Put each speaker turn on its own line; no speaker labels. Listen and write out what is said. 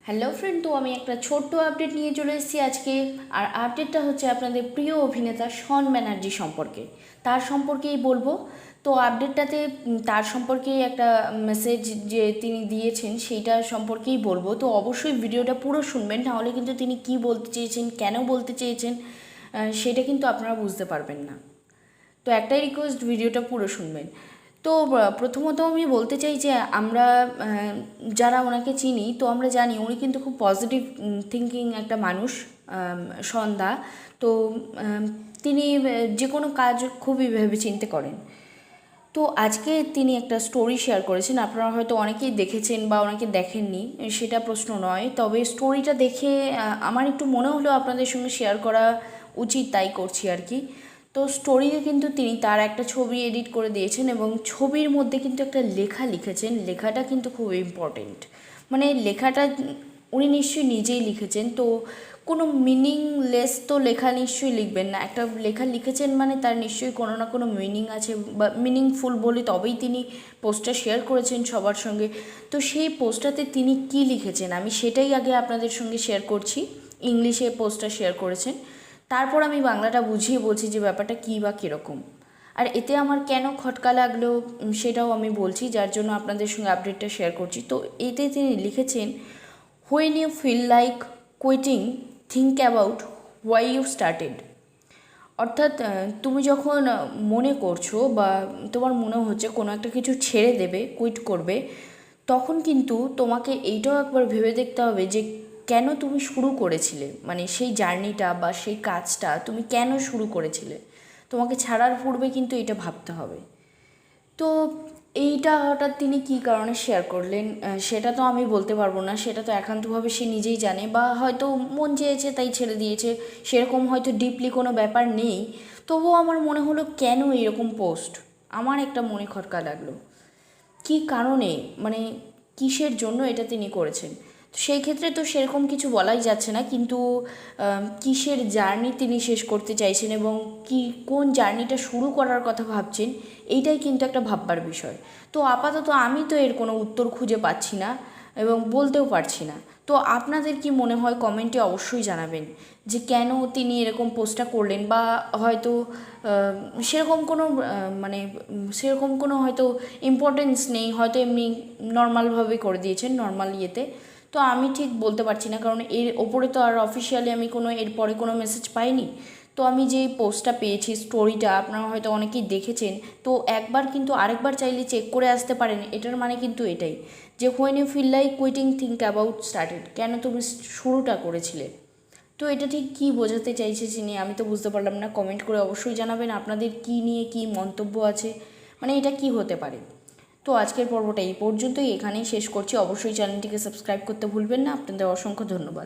Hello friend, তো আমি একটা ছোট্ট আপডেট নিয়ে চলে এসেছি আজকে। আর আপডেটটা হচ্ছে আপনাদের প্রিয় অভিনেতা শন ব্যানার্জি সম্পর্কে, তার সম্পর্কেই বলবো। তো আপডেটটাতে তার সম্পর্কে একটা মেসেজ যে তিনি দিয়েছেন সেইটা সম্পর্কেই বলবো। তো অবশ্যই ভিডিওটা পুরো শুনবেন, নাহলে কিন্তু তিনি কি বলতে চেয়েছেন, কেন বলতে চেয়েছেন সেটা কিন্তু আপনারা বুঝতে পারবেন না। তো একটাই রিকোয়েস্ট, ভিডিওটা পুরো শুনবেন। তো প্রথমত আমি বলতে চাই যে আমরা যারা ওনাকে চিনি, তো আমরা জানি উনি কিন্তু খুব পজিটিভ থিঙ্কিং একটা মানুষ, সন্ধ্যা। তো তিনি যে কোনো কাজ খুবই ভেবেচিন্তে করেন। তো আজকে তিনি একটা স্টোরি শেয়ার করেছেন, আপনারা হয়তো অনেকেই দেখেছেন বা অনেকে দেখেননি, সেটা প্রশ্ন নয়। তবে স্টোরিটা দেখে আমার একটু মনে হলো আপনাদের সঙ্গে শেয়ার করা উচিত, তাই করছি আর কি। তো স্টোরিতে কিন্তু তিনি তার একটা ছবি এডিট করে দিয়েছেন এবং ছবির মধ্যে কিন্তু একটা লেখা লিখেছেন। লেখাটা কিন্তু খুব ইম্পর্টেন্ট, মানে লেখাটা উনি নিশ্চয়ই নিজেই লিখেছেন। তো কোনো মিনিংলেস তো লেখা নিশ্চয়ই লিখবেন না। একটা লেখা লিখেছেন মানে তার নিশ্চয়ই কোনো না কোনো মিনিং আছে, বা মিনিংফুল বলে তবেই তিনি পোস্টটা শেয়ার করেছেন সবার সঙ্গে। তো সেই পোস্টটাতে তিনি কি লিখেছেন আমি সেটাই আগে আপনাদের সঙ্গে শেয়ার করছি। ইংলিশে পোস্টটা শেয়ার করেছেন, তারপর আমি বাংলাটা বুঝিয়ে বলছি যে ব্যাপারটা কী বা কীরকম। আর এতে আমার কেন খটকা লাগলো সেটাও আমি বলছি, যার জন্য আপনাদের সঙ্গে আপডেটটা শেয়ার করছি। তো এতে তিনি লিখেছেন, when you feel like quitting, think about why you started. অর্থাৎ তুমি যখন মনে করছো বা তোমার মনে হচ্ছে কোনো একটা কিছু ছেড়ে দেবে, কুইট করবে, তখন কিন্তু তোমাকে এইটাও একবার ভেবে দেখতে হবে যে কেন তুমি শুরু করেছিলে, মানে সেই জার্নিটা বা সেই কাজটা তুমি কেন শুরু করেছিলে। তোমাকে ছাড়ার পূর্বে কিন্তু এটা ভাবতে হবে। তো এইটা হঠাৎ তিনি কী কারণে শেয়ার করলেন সেটা তো আমি বলতে পারবো না, সেটা তো একান্তভাবে সে নিজেই জানে, বা হয়তো মন চেয়েছে তাই ছেড়ে দিয়েছে, সেরকম হয়তো ডিপলি কোনো ব্যাপার নেই। তবুও আমার মনে হলো কেন এরকম পোস্ট, আমার একটা মনে খটকা লাগলো কী কারণে, মানে কিসের জন্য এটা তিনি করেছেন। তো সেই ক্ষেত্রে তো সেরকম কিছু বলাই যাচ্ছে না, কিন্তু কিসের জার্নি তিনি শেষ করতে চাইছেন এবং কোন জার্নিটা শুরু করার কথা ভাবছেন, এইটাই কিন্তু একটা ভাববার বিষয়। তো আপাতত আমি তো এর কোনো উত্তর খুঁজে পাচ্ছি না এবং বলতেও পারছি না। তো আপনাদের কি মনে হয় কমেন্টে অবশ্যই জানাবেন যে কেন তিনি এরকম পোস্টটা করলেন, বা হয়তো সেরকম কোনো মানে সেরকম কোনো হয়তো ইম্পর্টেন্স নেই, হয়তো এমনি নর্মালভাবে করে দিয়েছেন, নর্মাল ইয়েতে। তো আমি ঠিক বলতে পারছি না, কারণ এর ওপরে তো আর অফিসিয়ালি আমি কোনো এরপরে কোনো মেসেজ পাইনি। তো আমি যে পোস্টটা পেয়েছি, স্টোরিটা আপনারা হয়তো অনেকেই দেখেছেন, তো একবার কিন্তু আরেকবার চাইলে চেক করে আসতে পারেন। এটার মানে কিন্তু এটাই যে when you feel like quitting, think about started, কেন তুমি শুরুটা করেছিলে। তো এটা ঠিক কী বোঝাতে চাইছে চিনি, আমি তো বুঝতে পারলাম না। কমেন্ট করে অবশ্যই জানাবেন আপনাদের কী নিয়ে কী মন্তব্য আছে, মানে এটা কি হতে পারে। তো আজকের পর্বটা এই পর্যন্তই, এখানেই শেষ করছি। অবশ্যই চ্যানেলটিকে সাবস্ক্রাইব করতে ভুলবেন না। আপনাদের অসংখ্য ধন্যবাদ।